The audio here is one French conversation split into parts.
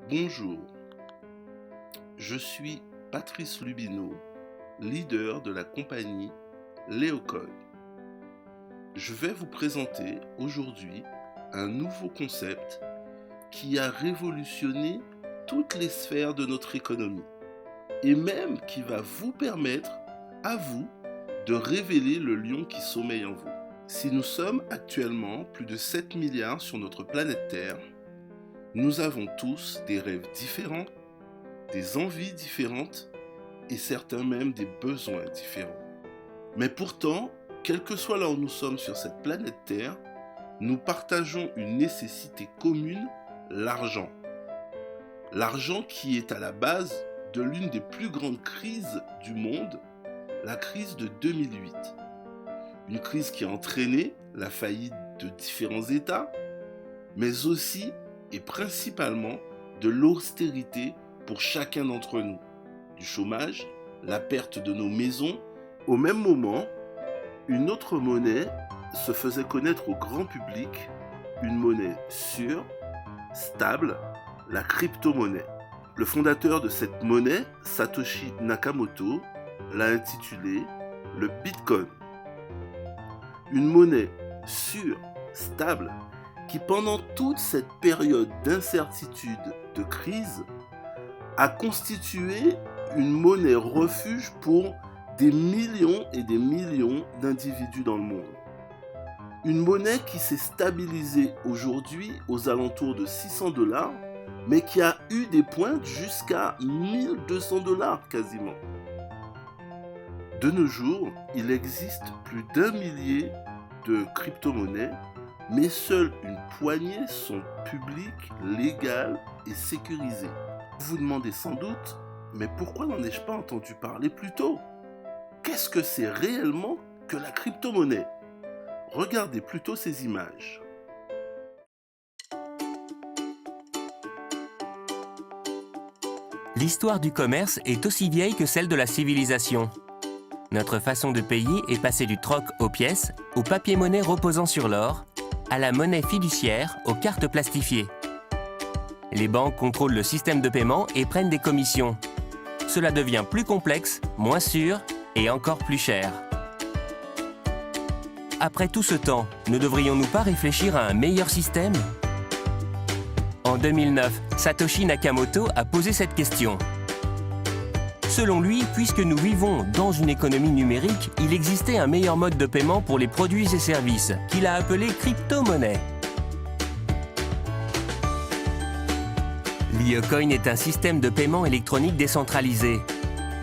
Bonjour, je suis Patrice Lubineau, leader de la compagnie Leocoin. Je vais vous présenter aujourd'hui un nouveau concept qui a révolutionné toutes les sphères de notre économie et même qui va vous permettre, à vous, de révéler le lion qui sommeille en vous. Si nous sommes actuellement plus de 7 milliards sur notre planète Terre, nous avons tous des rêves différents, des envies différentes et certains même des besoins différents. Mais pourtant, quel que soit là où nous sommes sur cette planète Terre, nous partageons une nécessité commune, l'argent. L'argent qui est à la base de l'une des plus grandes crises du monde, la crise de 2008. Une crise qui a entraîné la faillite de différents États, mais aussi et principalement de l'austérité pour chacun d'entre nous, du chômage, la perte de nos maisons. Au même moment, une autre monnaie se faisait connaître au grand public, une monnaie sûre, stable, la crypto-monnaie. Le fondateur de cette monnaie, Satoshi Nakamoto, l'a intitulée le Bitcoin. Une monnaie sûre, stable, qui pendant toute cette période d'incertitude, de crise, a constitué une monnaie refuge pour des millions et des millions d'individus dans le monde. Une monnaie qui s'est stabilisée aujourd'hui aux alentours de $600, mais qui a eu des pointes jusqu'à $1 200 quasiment. De nos jours, il existe plus d'1 millier de crypto-monnaies, mais seule une poignée sont publiques, légales et sécurisées. Vous vous demandez sans doute, mais pourquoi n'en ai-je pas entendu parler plus tôt ? Qu'est-ce que c'est réellement que la crypto-monnaie ? Regardez plutôt ces images. L'histoire du commerce est aussi vieille que celle de la civilisation. Notre façon de payer est passée du troc aux pièces, au papier-monnaie reposant sur l'or, à la monnaie fiduciaire, aux cartes plastifiées. Les banques contrôlent le système de paiement et prennent des commissions. Cela devient plus complexe, moins sûr et encore plus cher. Après tout ce temps, ne devrions-nous pas réfléchir à un meilleur système ? En 2009, Satoshi Nakamoto a posé cette question. Selon lui, puisque nous vivons dans une économie numérique, il existait un meilleur mode de paiement pour les produits et services, qu'il a appelé crypto-monnaie. Leocoin est un système de paiement électronique décentralisé.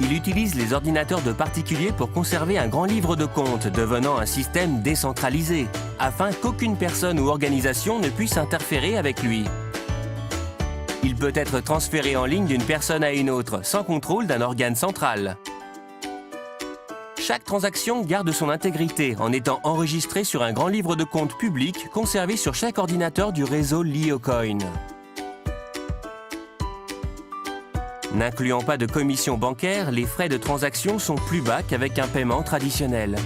Il utilise les ordinateurs de particuliers pour conserver un grand livre de compte, devenant un système décentralisé, afin qu'aucune personne ou organisation ne puisse interférer avec lui. Il peut être transféré en ligne d'une personne à une autre, sans contrôle d'un organe central. Chaque transaction garde son intégrité en étant enregistrée sur un grand livre de compte public conservé sur chaque ordinateur du réseau Leocoin. N'incluant pas de commission bancaire, les frais de transaction sont plus bas qu'avec un paiement traditionnel.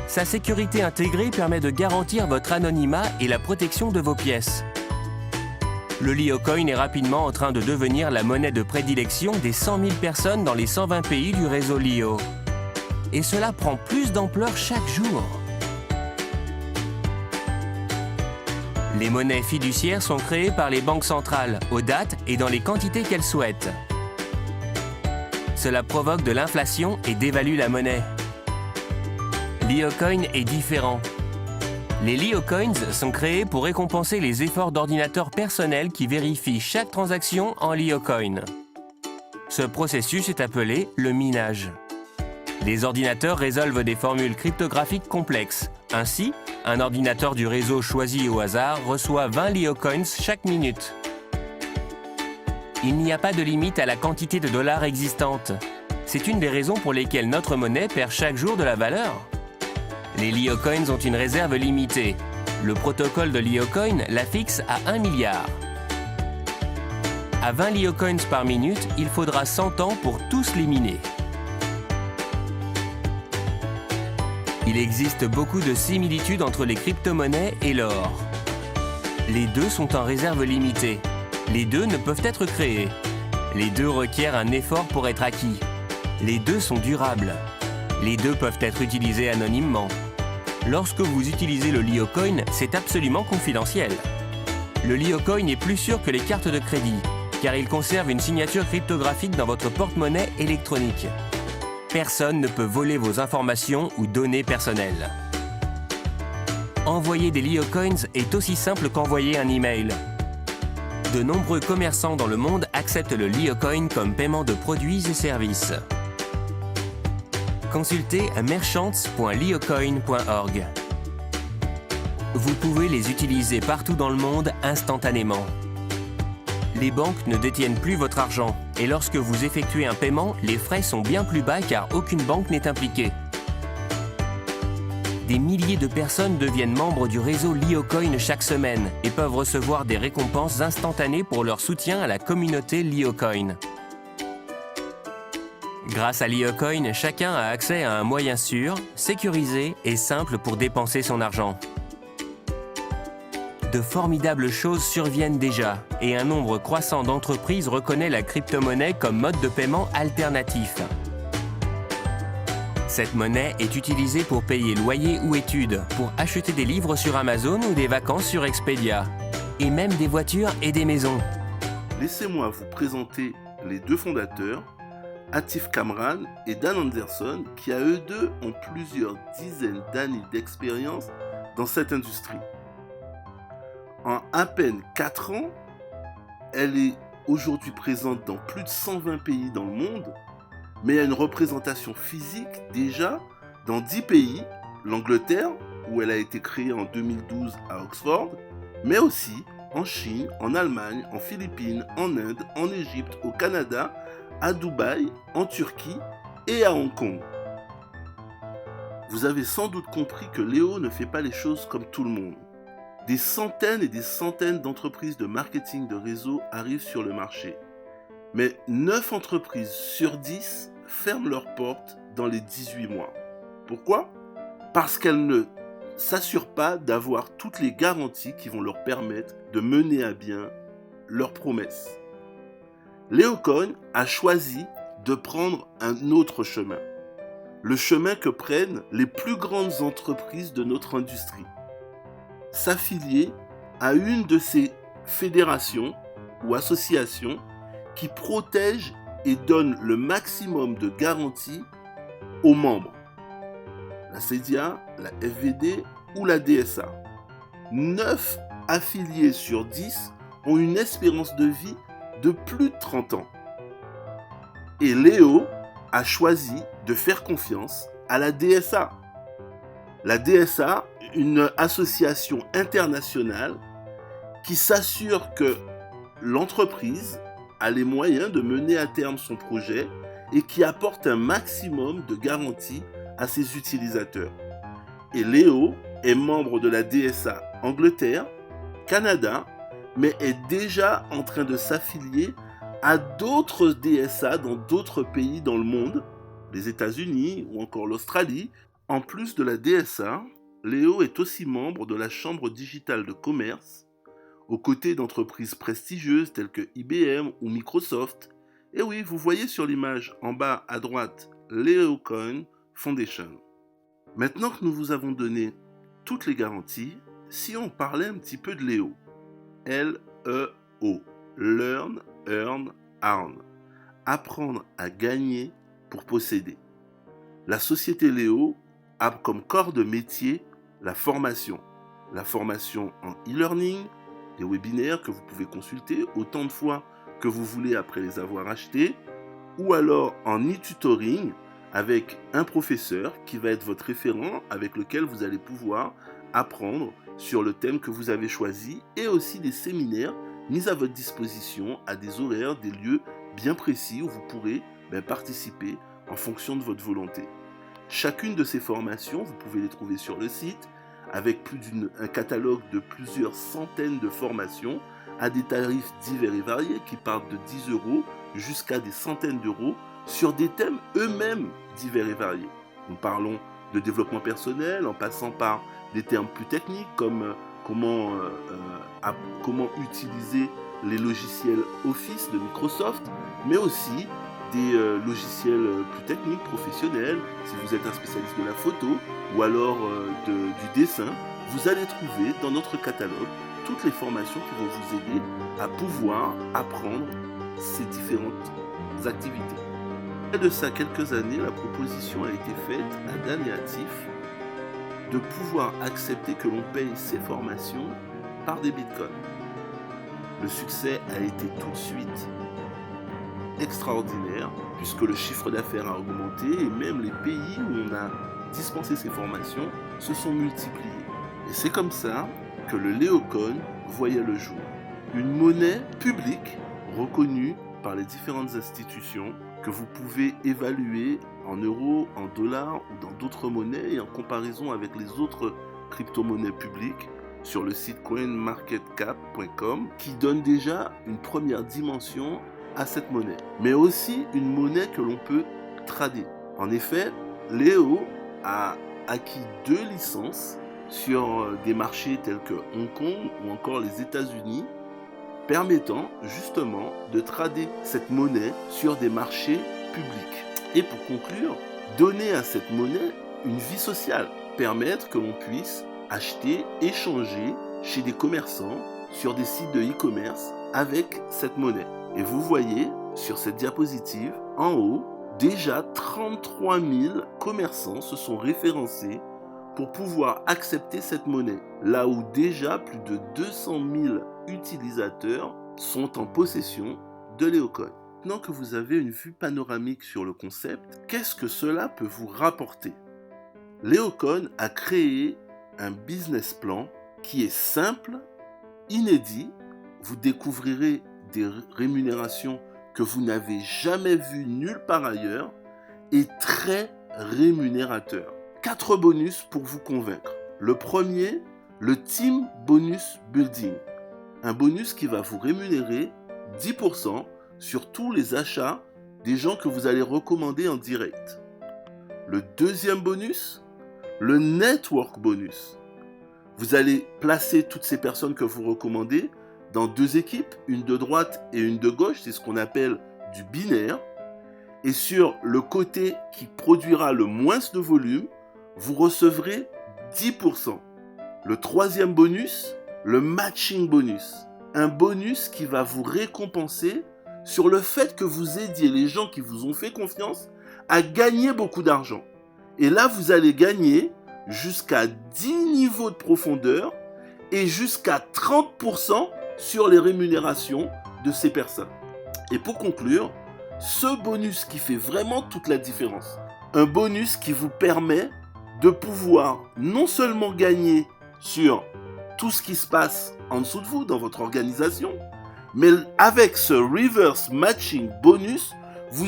Sa sécurité intégrée permet de garantir votre anonymat et la protection de vos pièces. Le Leocoin est rapidement en train de devenir la monnaie de prédilection des 100 000 personnes dans les 120 pays du réseau Leo. Et cela prend plus d'ampleur chaque jour. Les monnaies fiduciaires sont créées par les banques centrales, aux dates et dans les quantités qu'elles souhaitent. Cela provoque de l'inflation et dévalue la monnaie. Leocoin est différent. Les Leocoins sont créés pour récompenser les efforts d'ordinateurs personnels qui vérifient chaque transaction en Leocoin. Ce processus est appelé le minage. Les ordinateurs résolvent des formules cryptographiques complexes. Ainsi, un ordinateur du réseau choisi au hasard reçoit 20 Leocoins chaque minute. Il n'y a pas de limite à la quantité de dollars existante. C'est une des raisons pour lesquelles notre monnaie perd chaque jour de la valeur. Les Leocoins ont une réserve limitée. Le protocole de Leocoin la fixe à 1 milliard. À 20 Leocoins par minute, il faudra 100 ans pour tous les miner. Il existe beaucoup de similitudes entre les crypto-monnaies et l'or. Les deux sont en réserve limitée. Les deux ne peuvent être créés. Les deux requièrent un effort pour être acquis. Les deux sont durables. Les deux peuvent être utilisés anonymement. Lorsque vous utilisez le LioCoin, c'est absolument confidentiel. Le LioCoin est plus sûr que les cartes de crédit, car il conserve une signature cryptographique dans votre porte-monnaie électronique. Personne ne peut voler vos informations ou données personnelles. Envoyer des LioCoins est aussi simple qu'envoyer un email. De nombreux commerçants dans le monde acceptent le LioCoin comme paiement de produits et services. Consultez merchants.liocoin.org. Vous pouvez les utiliser partout dans le monde instantanément. Les banques ne détiennent plus votre argent et lorsque vous effectuez un paiement, les frais sont bien plus bas car aucune banque n'est impliquée. Des milliers de personnes deviennent membres du réseau LioCoin chaque semaine et peuvent recevoir des récompenses instantanées pour leur soutien à la communauté LioCoin. Grâce à LioCoin, chacun a accès à un moyen sûr, sécurisé et simple pour dépenser son argent. De formidables choses surviennent déjà et un nombre croissant d'entreprises reconnaît la crypto-monnaie comme mode de paiement alternatif. Cette monnaie est utilisée pour payer loyer ou études, pour acheter des livres sur Amazon ou des vacances sur Expedia, et même des voitures et des maisons. Laissez-moi vous présenter les deux fondateurs, Atif Kamran et Dan Anderson, qui à eux deux ont plusieurs dizaines d'années d'expérience dans cette industrie. En à peine 4 ans, elle est aujourd'hui présente dans plus de 120 pays dans le monde, mais a une représentation physique déjà dans 10 pays, l'Angleterre, où elle a été créée en 2012 à Oxford, mais aussi en Chine, en Allemagne, en Philippines, en Inde, en Égypte, au Canada, à Dubaï, en Turquie et à Hong Kong. Vous avez sans doute compris que Léo ne fait pas les choses comme tout le monde. Des centaines et des centaines d'entreprises de marketing de réseau arrivent sur le marché. Mais 9 entreprises sur 10 ferment leurs portes dans les 18 mois. Pourquoi ? Parce qu'elles ne s'assurent pas d'avoir toutes les garanties qui vont leur permettre de mener à bien leurs promesses. LioCoin a choisi de prendre un autre chemin. Le chemin que prennent les plus grandes entreprises de notre industrie. S'affilier à une de ces fédérations ou associations qui protègent et donnent le maximum de garanties aux membres. La CEDIA, la FVD ou la DSA. 9 affiliés sur 10 ont une espérance de vie de plus de 30 ans. Et Léo a choisi de faire confiance à la DSA. La DSA, une association internationale qui s'assure que l'entreprise a les moyens de mener à terme son projet et qui apporte un maximum de garanties à ses utilisateurs. Et Léo est membre de la DSA Angleterre, Canada, mais est déjà en train de s'affilier à d'autres DSA dans d'autres pays dans le monde, les États-Unis ou encore l'Australie. En plus de la DSA, Léo est aussi membre de la Chambre digitale de commerce, aux côtés d'entreprises prestigieuses telles que IBM ou Microsoft. Et oui, vous voyez sur l'image en bas à droite LioCoin Foundation. Maintenant que nous vous avons donné toutes les garanties, si on parlait un petit peu de Léo. L-E-O. Learn, Earn, Earn. Apprendre à gagner pour posséder. La société Léo a comme corps de métier la formation. La formation en e-learning, des webinaires que vous pouvez consulter autant de fois que vous voulez après les avoir achetés, ou alors en e-tutoring avec un professeur qui va être votre référent avec lequel vous allez pouvoir apprendre sur le thème que vous avez choisi, et aussi des séminaires mis à votre disposition à des horaires, des lieux bien précis où vous pourrez participer en fonction de votre volonté. Chacune de ces formations, vous pouvez les trouver sur le site, avec un catalogue de plusieurs centaines de formations à des tarifs divers et variés qui partent de 10 € jusqu'à des centaines d'euros sur des thèmes eux-mêmes divers et variés. Nous parlons de développement personnel en passant par des termes plus techniques comme comment utiliser les logiciels Office de Microsoft, mais aussi des logiciels plus techniques, professionnels. Si vous êtes un spécialiste de la photo ou alors du dessin, vous allez trouver dans notre catalogue toutes les formations qui vont vous aider à pouvoir apprendre ces différentes activités. Il y a de ça quelques années, la proposition a été faite à Dan et Atif de pouvoir accepter que l'on paye ces formations par des bitcoins. Le succès a été tout de suite extraordinaire puisque le chiffre d'affaires a augmenté et même les pays où on a dispensé ces formations se sont multipliés. Et c'est comme ça que le Leocoin voyait le jour. Une monnaie publique reconnue par les différentes institutions que vous pouvez évaluer en euros, en dollars ou dans d'autres monnaies et en comparaison avec les autres crypto-monnaies publiques sur le site coinmarketcap.com qui donne déjà une première dimension à cette monnaie, mais aussi une monnaie que l'on peut trader. En effet, Léo a acquis 2 licences sur des marchés tels que Hong Kong ou encore les États-Unis, permettant justement de trader cette monnaie sur des marchés publics. Et pour conclure, donner à cette monnaie une vie sociale, permettre que l'on puisse acheter, échanger chez des commerçants sur des sites de e-commerce avec cette monnaie. Et vous voyez sur cette diapositive en haut, déjà 33 000 commerçants se sont référencés pour pouvoir accepter cette monnaie, là où déjà plus de 200 000 utilisateurs sont en possession de Leocoin. Maintenant que vous avez une vue panoramique sur le concept, qu'est-ce que cela peut vous rapporter? Leocoin a créé un business plan qui est simple, inédit. Vous découvrirez des rémunérations que vous n'avez jamais vues nulle part ailleurs et très rémunérateur. 4 bonus pour vous convaincre. Le premier, le Team Bonus Building. Un bonus qui va vous rémunérer 10% sur tous les achats des gens que vous allez recommander en direct. Le deuxième bonus, le Network Bonus. Vous allez placer toutes ces personnes que vous recommandez dans 2 équipes, une de droite et une de gauche, c'est ce qu'on appelle du binaire. Et sur le côté qui produira le moins de volume, vous recevrez 10%. Le troisième bonus, le matching bonus. Un bonus qui va vous récompenser sur le fait que vous aidiez les gens qui vous ont fait confiance à gagner beaucoup d'argent. Et là, vous allez gagner jusqu'à 10 niveaux de profondeur et jusqu'à 30% sur les rémunérations de ces personnes. Et pour conclure, ce bonus qui fait vraiment toute la différence, un bonus qui vous permet de pouvoir non seulement gagner sur tout ce qui se passe en dessous de vous dans votre organisation, mais avec ce reverse matching bonus, vous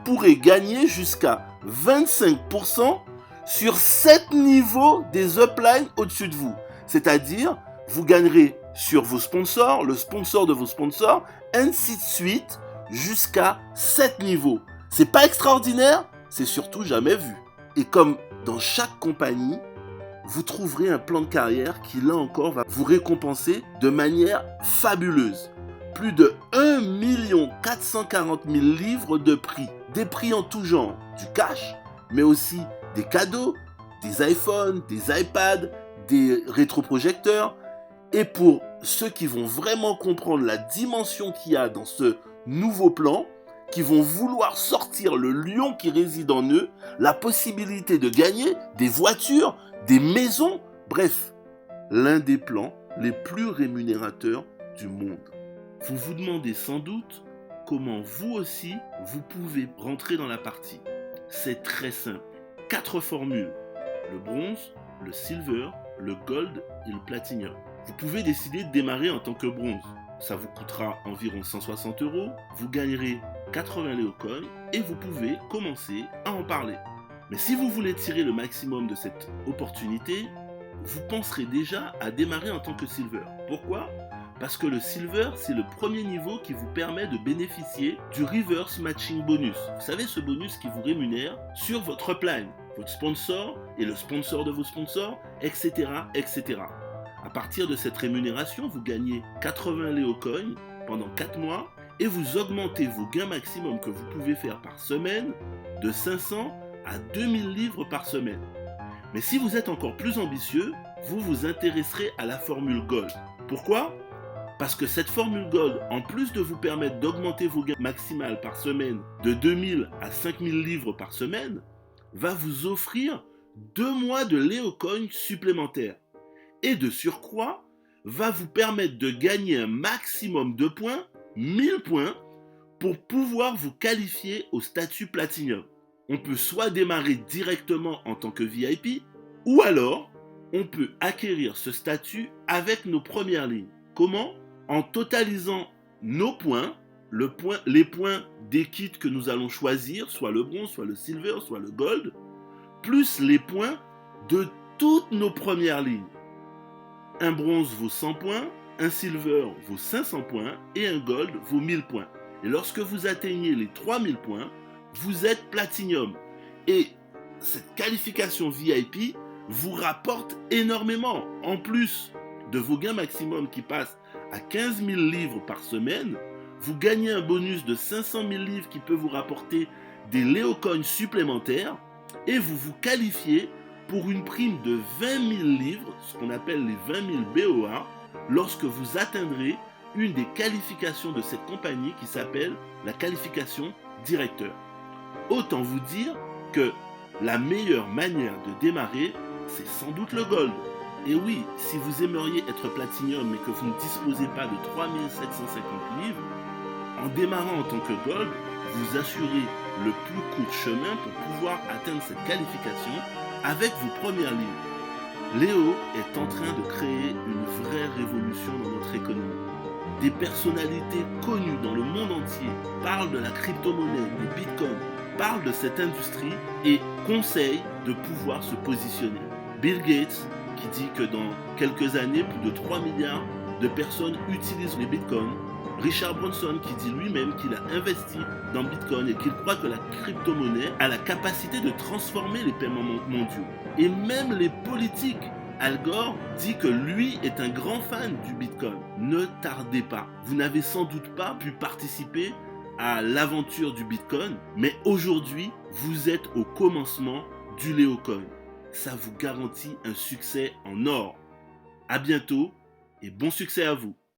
pourrez gagner jusqu'à 25% sur 7 niveaux des uplines au-dessus de vous. C'est-à-dire, vous gagnerez sur vos sponsors, le sponsor de vos sponsors, ainsi de suite, jusqu'à 7 niveaux. C'est pas extraordinaire, c'est surtout jamais vu. Et comme dans chaque compagnie, vous trouverez un plan de carrière qui, là encore, va vous récompenser de manière fabuleuse. Plus de 1 440 000 livres de prix. Des prix en tout genre, du cash, mais aussi des cadeaux, des iPhones, des iPads, des rétroprojecteurs. Et pour ceux qui vont vraiment comprendre la dimension qu'il y a dans ce nouveau plan, qui vont vouloir sortir le lion qui réside en eux, la possibilité de gagner des voitures, des maisons, bref, l'un des plans les plus rémunérateurs du monde. Vous vous demandez sans doute comment vous aussi, vous pouvez rentrer dans la partie. C'est très simple. 4 formules, le bronze, le silver, le gold et le platinum. Vous pouvez décider de démarrer en tant que bronze. Ça vous coûtera environ 160 €, vous gagnerez 80 Leocoin et vous pouvez commencer à en parler. Mais si vous voulez tirer le maximum de cette opportunité, vous penserez déjà à démarrer en tant que silver. Pourquoi ? Parce que le silver, c'est le premier niveau qui vous permet de bénéficier du reverse matching bonus. Vous savez, ce bonus qui vous rémunère sur votre upline, votre sponsor et le sponsor de vos sponsors, etc., etc. À partir de cette rémunération, vous gagnez 80 Leo Coins pendant 4 mois et vous augmentez vos gains maximum que vous pouvez faire par semaine de 500 à 2000 livres par semaine. Mais si vous êtes encore plus ambitieux, vous vous intéresserez à la formule Gold. Pourquoi ? Parce que cette formule Gold, en plus de vous permettre d'augmenter vos gains maximales par semaine de 2000 à 5000 livres par semaine, va vous offrir 2 mois de Leo Coin supplémentaires. Et de surcroît, va vous permettre de gagner un maximum de points, 1000 points, pour pouvoir vous qualifier au statut Platinum. On peut soit démarrer directement en tant que VIP, ou alors on peut acquérir ce statut avec nos premières lignes. Comment ? En totalisant nos points, les points des kits que nous allons choisir, soit le bronze, soit le silver, soit le gold, plus les points de toutes nos premières lignes. Un bronze vaut 100 points, un silver vaut 500 points et un gold vaut 1000 points. Et lorsque vous atteignez les 3000 points, vous êtes Platinum. Et cette qualification VIP vous rapporte énormément. En plus de vos gains maximum qui passent à 15 000 livres par semaine, vous gagnez un bonus de 500 000 livres qui peut vous rapporter des Leo Coins supplémentaires et vous vous qualifiez pour une prime de 20 000 livres, ce qu'on appelle les 20 000 BOA, lorsque vous atteindrez une des qualifications de cette compagnie qui s'appelle la qualification directeur. Autant vous dire que la meilleure manière de démarrer, c'est sans doute le gold. Et oui, si vous aimeriez être Platinum mais que vous ne disposez pas de 3750 livres, en démarrant en tant que gold, vous assurez le plus court chemin pour pouvoir atteindre cette qualification avec vos premières lignes. Léo est en train de créer une vraie révolution dans notre économie. Des personnalités connues dans le monde entier parlent de la crypto-monnaie, du Bitcoin, parlent de cette industrie et conseillent de pouvoir se positionner. Bill Gates, qui dit que dans quelques années, plus de 3 milliards de personnes utilisent les bitcoins. Richard Branson, qui dit lui-même qu'il a investi dans Bitcoin et qu'il croit que la crypto-monnaie a la capacité de transformer les paiements mondiaux. Et même les politiques. Al Gore dit que lui est un grand fan du Bitcoin. Ne tardez pas. Vous n'avez sans doute pas pu participer à l'aventure du Bitcoin, mais aujourd'hui, vous êtes au commencement du Leo Coin. Ça vous garantit un succès en or. À bientôt et bon succès à vous.